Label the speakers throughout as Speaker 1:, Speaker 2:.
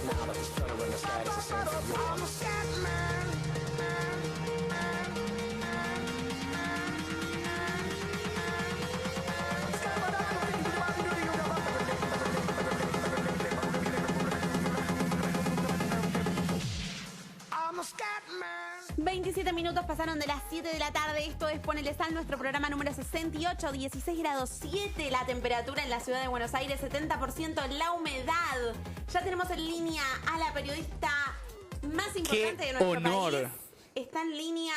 Speaker 1: Nah, but this feeling in the sky is the same for you. I'm a scat man.
Speaker 2: 27 minutos pasaron de las 7 de la tarde. Esto es Ponele Sal, nuestro programa número 68, 16 grados 7 la temperatura en la ciudad de Buenos Aires, 70% la humedad. Ya tenemos en línea a la periodista más importante de nuestro país. Está en línea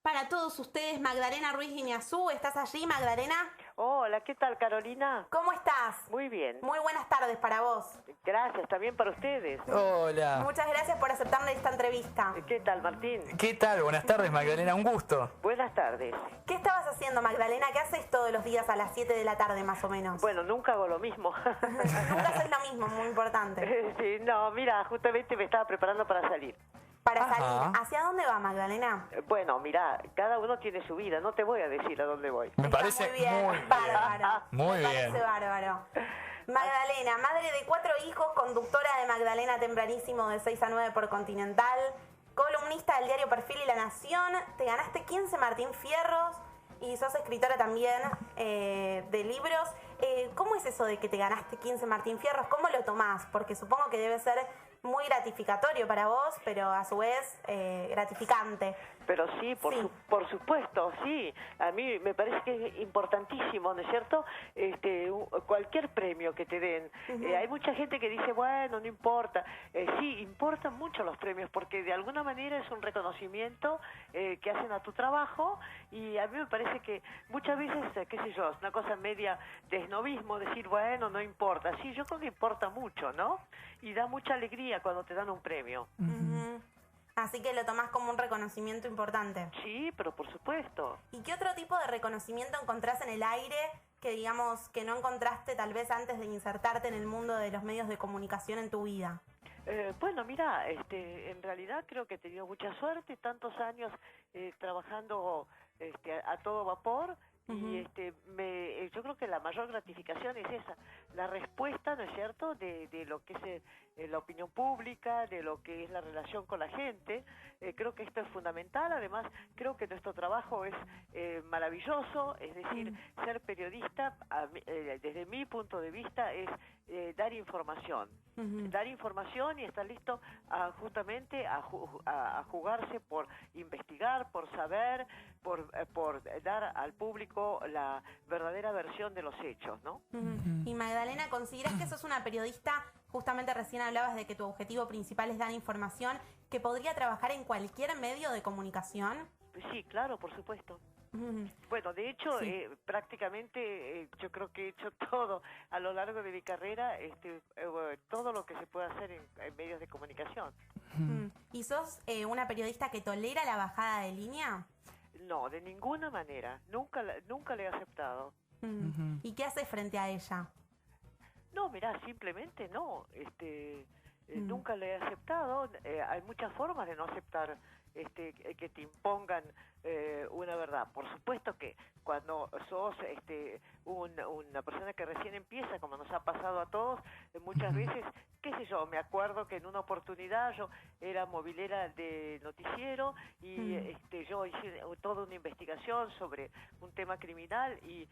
Speaker 2: para todos ustedes, Magdalena Ruiz Guiñazú. ¿Estás allí, Magdalena?
Speaker 3: Hola, ¿qué tal, Carolina?
Speaker 2: ¿Cómo estás?
Speaker 3: Muy bien.
Speaker 2: Muy buenas tardes para vos.
Speaker 3: Gracias, también para ustedes.
Speaker 4: Hola.
Speaker 2: Muchas gracias por aceptarle esta entrevista.
Speaker 3: ¿Qué tal, Martín?
Speaker 4: ¿Qué tal? Buenas tardes, Magdalena, un gusto.
Speaker 3: Buenas tardes.
Speaker 2: ¿Qué estabas haciendo, Magdalena? ¿Qué haces todos los días a las 7 de la tarde, más o menos?
Speaker 3: Bueno, nunca hago lo mismo.
Speaker 2: Nunca haces lo mismo, muy importante.
Speaker 3: Sí, no, mira, justamente me estaba preparando para salir.
Speaker 2: Para salir. ¿Hacia dónde va, Magdalena?
Speaker 3: Bueno, mira, cada uno tiene su vida, no te voy a decir a dónde voy.
Speaker 4: Me parece
Speaker 2: muy bien, bárbaro.
Speaker 4: Muy
Speaker 2: Me
Speaker 4: bien.
Speaker 2: parece bárbaro. Magdalena, madre de 4 hijos, conductora de Magdalena Tempranísimo de 6 a 9 por Continental, columnista del diario Perfil y La Nación, te ganaste 15 Martín Fierros y sos escritora también de libros. ¿Cómo es eso de que te ganaste 15 Martín Fierros? ¿Cómo lo tomás? Porque supongo que debe ser muy gratificatorio para vos, pero a su vez gratificante.
Speaker 3: Pero sí, por supuesto, sí. A mí me parece que es importantísimo, ¿no es cierto? Cualquier premio que te den. Hay mucha gente que dice, bueno, no importa. Sí, importan mucho los premios, porque de alguna manera es un reconocimiento que hacen a tu trabajo, y a mí me parece que muchas veces, qué sé yo, es una cosa media de esnovismo, decir, bueno, no importa. Sí, yo creo que importa mucho, ¿no? Y da mucha alegría cuando te dan un premio.
Speaker 2: Así que lo tomás como un reconocimiento importante.
Speaker 3: Sí, pero por supuesto.
Speaker 2: ¿Y qué otro tipo de reconocimiento encontrás en el aire que digamos que no encontraste tal vez antes de insertarte en el mundo de los medios de comunicación en tu vida?
Speaker 3: Bueno, mira, en realidad creo que he tenido mucha suerte, tantos años trabajando a todo vapor. Y yo creo que la mayor gratificación es esa, la respuesta, ¿no es cierto?, de lo que es la opinión pública, de lo que es la relación con la gente. Creo que esto es fundamental. Además, creo que nuestro trabajo es maravilloso, es decir, ser periodista, desde mi punto de vista, es dar información. Dar información y estar listo justamente a jugarse por investigar, por saber, por dar al público la verdadera versión de los hechos, ¿no?
Speaker 2: Y Magdalena, ¿consideras que sos una periodista, justamente recién hablabas de que tu objetivo principal es dar información, que podría trabajar en cualquier medio de comunicación?
Speaker 3: Sí, claro, por supuesto. Bueno, de hecho, prácticamente yo creo que he hecho todo a lo largo de mi carrera, todo lo que se puede hacer en medios de comunicación.
Speaker 2: ¿Y sos una periodista que tolera la bajada de línea?
Speaker 3: No, de ninguna manera. Nunca le he aceptado.
Speaker 2: ¿Y qué haces frente a ella?
Speaker 3: No, mirá, simplemente no. Nunca le he aceptado. Hay muchas formas de no aceptar que te impongan una verdad. Por supuesto que cuando sos una persona que recién empieza, como nos ha pasado a todos, muchas veces, qué sé yo, me acuerdo que en una oportunidad yo era movilera de noticiero y yo hice toda una investigación sobre un tema criminal y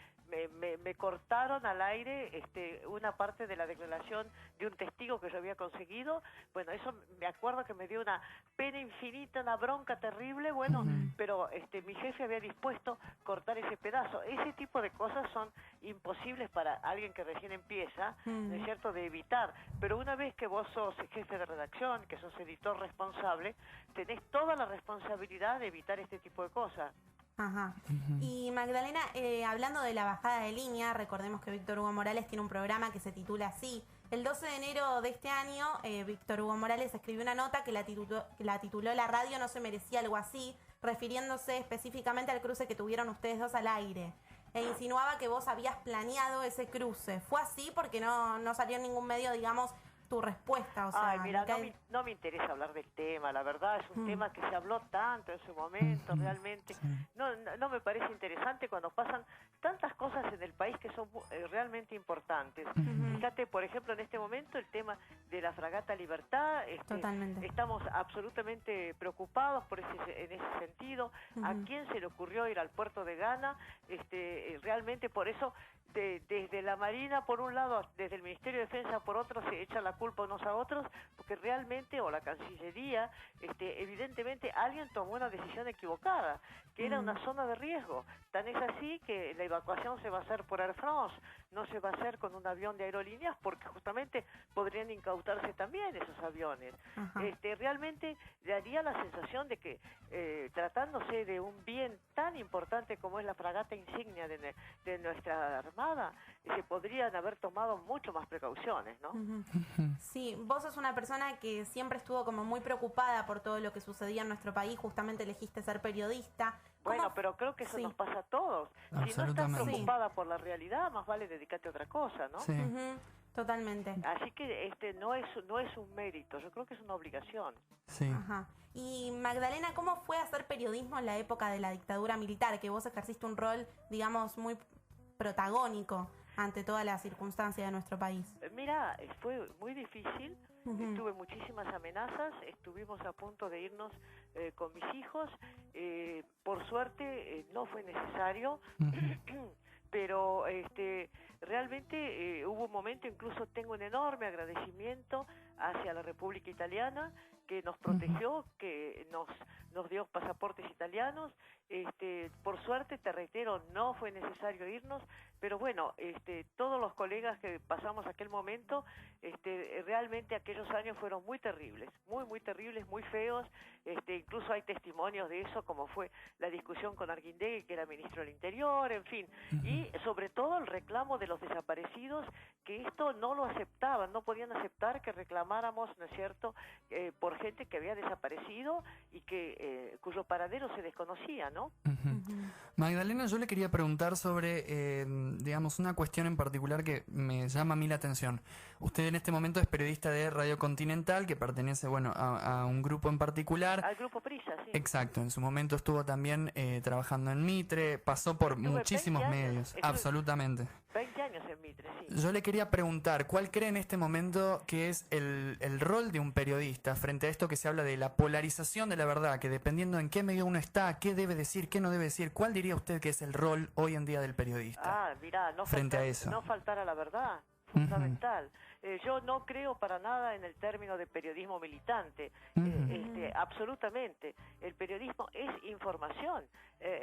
Speaker 3: me cortaron al aire una parte de la declaración de un testigo que yo había conseguido. Bueno, eso me acuerdo que me dio una pena infinita, una bronca terrible, bueno, pero mi jefe había dispuesto cortar ese pedazo. Ese tipo de cosas son imposibles para alguien que recién empieza, ¿no es cierto?, de evitar. Pero una vez que vos sos jefe de redacción, que sos editor responsable, tenés toda la responsabilidad de evitar este tipo de cosas.
Speaker 2: Ajá. Y Magdalena, hablando de la bajada de línea, recordemos que Víctor Hugo Morales tiene un programa que se titula así. El 12 de enero de este año, Víctor Hugo Morales escribió una nota que la tituló La radio no se merecía algo así, refiriéndose específicamente al cruce que tuvieron ustedes dos al aire. E insinuaba que vos habías planeado ese cruce. ¿Fue así? Porque no salió en ningún medio, digamos, tu respuesta. O sea,
Speaker 3: Ay, mira,
Speaker 2: lo que
Speaker 3: no me interesa hablar del tema, la verdad, es un tema que se habló tanto en su momento, realmente. No me parece interesante cuando pasan tantas cosas en el país que son realmente importantes. Fíjate, por ejemplo, en este momento el tema de la fragata Libertad,
Speaker 2: Totalmente.
Speaker 3: estamos absolutamente preocupados en ese sentido. ¿A quién se le ocurrió ir al puerto de Ghana? Realmente por eso desde la Marina por un lado, desde el Ministerio de Defensa por otro, se echan la culpa unos a otros, porque realmente, o la Cancillería, evidentemente alguien tomó una decisión equivocada, que era una zona de riesgo. Tan es así que la evacuación se va a hacer por Air France, no se va a hacer con un avión de aerolíneas, porque justamente podrían incautarse también esos aviones. Realmente daría la sensación de que tratándose de un bien tan importante como es la fragata insignia de nuestra Armada, se podrían haber tomado mucho más precauciones, ¿no?
Speaker 2: Sí, vos sos una persona que siempre estuvo como muy preocupada por todo lo que sucedía en nuestro país, justamente elegiste ser periodista.
Speaker 3: Bueno, pero creo que eso nos pasa a todos. Si no estás preocupada por la realidad, más vale dedicarte a otra cosa, ¿no?
Speaker 4: Sí.
Speaker 2: Totalmente.
Speaker 3: Así que no es un mérito, yo creo que es una obligación.
Speaker 4: Sí.
Speaker 2: Ajá. Y Magdalena, ¿cómo fue hacer periodismo en la época de la dictadura militar? Que vos ejerciste un rol, digamos, muy protagónico ante toda la circunstancia de nuestro país.
Speaker 3: Mira, fue muy difícil, tuve muchísimas amenazas, estuvimos a punto de irnos con mis hijos, por suerte no fue necesario, pero realmente hubo un momento, incluso tengo un enorme agradecimiento hacia la República Italiana, que nos protegió, que nos dio pasaportes italianos. Por suerte, te reitero, no fue necesario irnos, pero bueno, todos los colegas que pasamos aquel momento, realmente aquellos años fueron muy terribles, muy terribles, muy feos. Incluso hay testimonios de eso, como fue la discusión con Arguindegui, que era ministro del Interior, en fin, y sobre todo el reclamo de los desaparecidos, que esto no lo aceptaban, no podían aceptar que reclamáramos, ¿no es cierto?, por gente que había desaparecido y cuyo paradero se desconocía, ¿no?
Speaker 4: Magdalena, yo le quería preguntar sobre, digamos, una cuestión en particular que me llama a mí la atención. Usted en este momento es periodista de Radio Continental, que pertenece, bueno, a un grupo en particular.
Speaker 3: Al grupo Prisa, sí.
Speaker 4: Exacto, en su momento estuvo también trabajando en Mitre, pasó por muchísimos medios, absolutamente.
Speaker 3: 20 años en Mitre, sí.
Speaker 4: Yo le quería preguntar, ¿cuál cree en este momento que es el rol de un periodista frente a esto que se habla de la polarización de la verdad, que dependiendo en qué medio uno está, qué debe decir, qué no debe decir, cuál diría usted que es el rol hoy en día del periodista?
Speaker 3: Mirá,
Speaker 4: frente a eso.
Speaker 3: No faltar a la verdad, fundamental. Yo no creo para nada en el término de periodismo militante, absolutamente. El periodismo es información,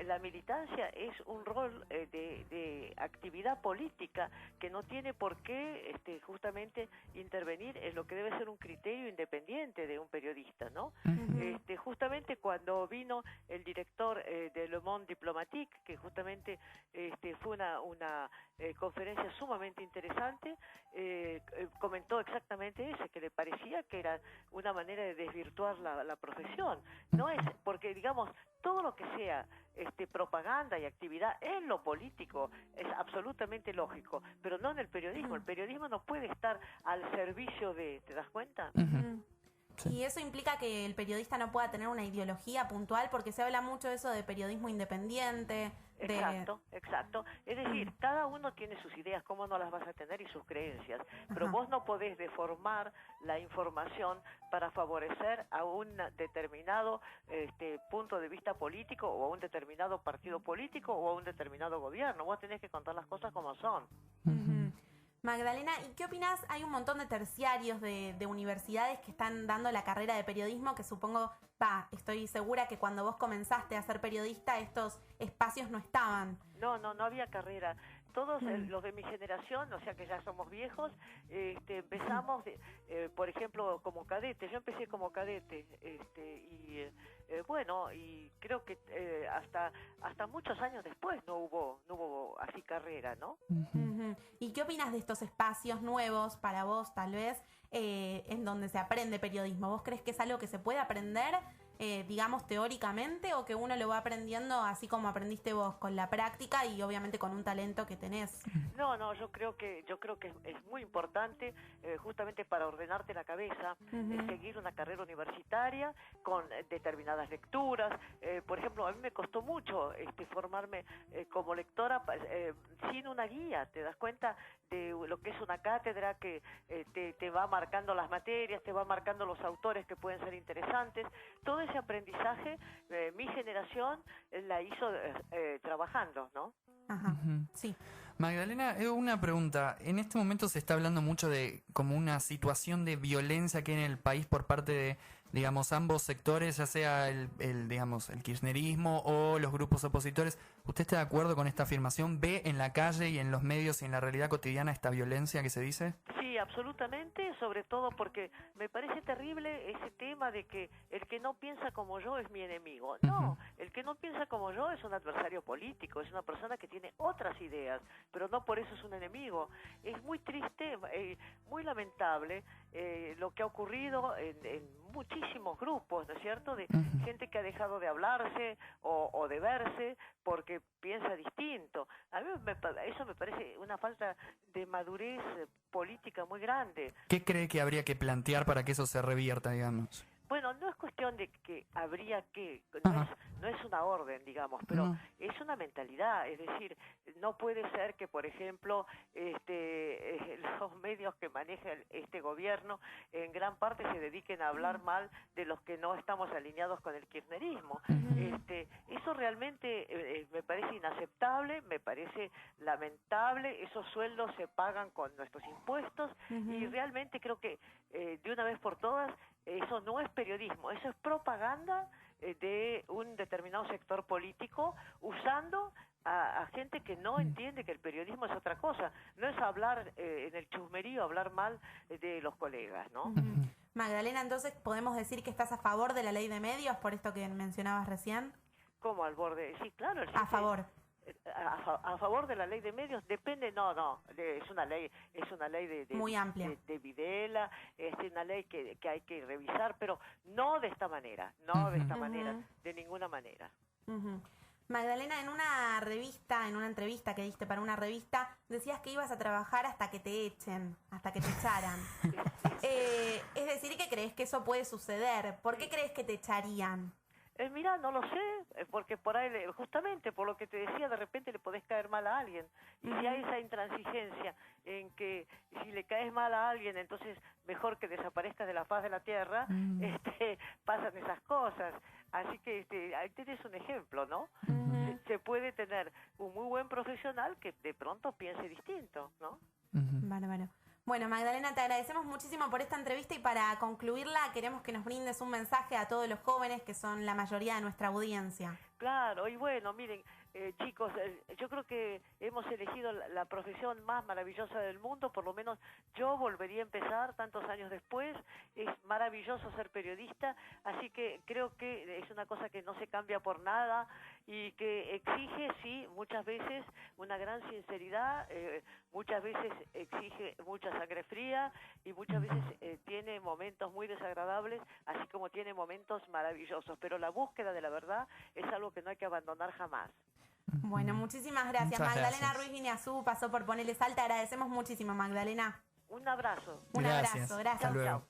Speaker 3: la militancia es un rol de actividad política que no tiene por qué justamente intervenir en lo que debe ser un criterio independiente de un periodista, ¿no? Justamente cuando vino el director de Le Monde Diplomatique, que justamente fue una conferencia sumamente interesante, comentó exactamente eso, que le parecía que era una manera de desvirtuar la profesión. No es, porque digamos, todo lo que sea propaganda y actividad en lo político es absolutamente lógico, pero no en el periodismo. El periodismo no puede estar al servicio de, ¿te das cuenta?
Speaker 4: Sí.
Speaker 2: Y eso implica que el periodista no pueda tener una ideología puntual, porque se habla mucho de eso de periodismo independiente.
Speaker 3: Exacto. Es decir, cada uno tiene sus ideas, cómo no las vas a tener, y sus creencias, pero vos no podés deformar la información para favorecer a un determinado punto de vista político, o a un determinado partido político, o a un determinado gobierno. Vos tenés que contar las cosas como son.
Speaker 2: Magdalena, ¿y qué opinás? Hay un montón de terciarios de universidades que están dando la carrera de periodismo, que supongo, estoy segura que cuando vos comenzaste a ser periodista estos espacios no estaban.
Speaker 3: No había carrera. Todos los de mi generación, o sea que ya somos viejos, empezamos, por ejemplo, como cadete. Yo empecé como cadete, y creo que hasta muchos años después no hubo así carrera, ¿no?
Speaker 2: ¿Y qué opinas de estos espacios nuevos para vos, tal vez, en donde se aprende periodismo? ¿Vos crees que es algo que se puede aprender digamos, teóricamente, o que uno lo va aprendiendo así como aprendiste vos, con la práctica y obviamente con un talento que tenés?
Speaker 3: No, yo creo que es muy importante, justamente para ordenarte la cabeza, seguir una carrera universitaria con determinadas lecturas. Por ejemplo, a mí me costó mucho formarme como lectora sin una guía. Te das cuenta de lo que es una cátedra que te va marcando las materias, te va marcando los autores que pueden ser interesantes. Todo ese aprendizaje, mi generación la hizo trabajando, ¿no?
Speaker 2: Ajá, sí.
Speaker 4: Magdalena, una pregunta. En este momento se está hablando mucho de como una situación de violencia que hay en el país por parte de, digamos, ambos sectores, ya sea digamos, el kirchnerismo o los grupos opositores. ¿Usted está de acuerdo con esta afirmación? ¿Ve en la calle y en los medios y en la realidad cotidiana esta violencia que se dice?
Speaker 3: Sí, absolutamente, sobre todo porque me parece terrible ese tema de que el que no piensa como yo es mi enemigo. No, el que no piensa como yo es un adversario político, es una persona que tiene otras ideas, pero no por eso es un enemigo. Es muy triste, muy lamentable lo que ha ocurrido en muchísimos grupos, ¿no es cierto?, de gente que ha dejado de hablarse o de verse porque piensa distinto. A mí eso me parece una falta de madurez política muy grande.
Speaker 4: ¿Qué cree que habría que plantear para que eso se revierta, digamos?
Speaker 3: Bueno, no es cuestión de que habría que, no es una orden, digamos, pero es una mentalidad. Es decir, no puede ser que, por ejemplo, los medios que maneja este gobierno en gran parte se dediquen a hablar mal de los que no estamos alineados con el kirchnerismo. Eso realmente me parece inaceptable, me parece lamentable. Esos sueldos se pagan con nuestros impuestos y realmente creo que de una vez por todas eso no es periodismo, eso es propaganda de un determinado sector político usando a gente que no entiende que el periodismo es otra cosa. No es hablar en el chusmerío, hablar mal de los colegas, ¿no?
Speaker 2: Magdalena, entonces, ¿podemos decir que estás a favor de la ley de medios, por esto que mencionabas recién?
Speaker 3: ¿Cómo al borde? Sí, claro.
Speaker 2: A favor.
Speaker 3: A favor de la ley de medios depende, es una ley de
Speaker 2: muy amplia,
Speaker 3: de Videla, es una ley que hay que revisar, pero no de esta manera, de ninguna manera.
Speaker 2: Magdalena, en una entrevista que diste para una revista, decías que ibas a trabajar hasta que te echen, hasta que te echaran. Es decir, que crees que eso puede suceder. ¿Por qué crees que te echarían?
Speaker 3: Mira, no lo sé, porque por ahí, justamente por lo que te decía, de repente le podés caer mal a alguien. Y si hay esa intransigencia en que si le caes mal a alguien, entonces mejor que desaparezcas de la faz de la tierra, pasan esas cosas. Así que ahí tenés un ejemplo, ¿no? Se puede tener un muy buen profesional que de pronto piense distinto, ¿no?
Speaker 2: Bárbaro. Bueno, Magdalena, te agradecemos muchísimo por esta entrevista y para concluirla queremos que nos brindes un mensaje a todos los jóvenes que son la mayoría de nuestra audiencia.
Speaker 3: Claro, y bueno, miren, chicos, yo creo que hemos elegido la profesión más maravillosa del mundo, por lo menos yo volvería a empezar tantos años después. Es maravilloso ser periodista, así que creo que es una cosa que no se cambia por nada y que exige, sí, muchas veces una gran sinceridad, muchas veces exige mucha sangre fría y muchas veces tiene momentos muy desagradables, así como tiene momentos maravillosos, pero la búsqueda de la verdad es algo que no hay que abandonar jamás.
Speaker 2: Bueno, muchísimas gracias.
Speaker 4: Muchas
Speaker 2: Magdalena
Speaker 4: gracias.
Speaker 2: Ruiz Guineazú pasó por Ponerle Sal. Te agradecemos muchísimo, Magdalena.
Speaker 3: Un abrazo.
Speaker 2: Un abrazo, gracias.
Speaker 4: Hasta luego.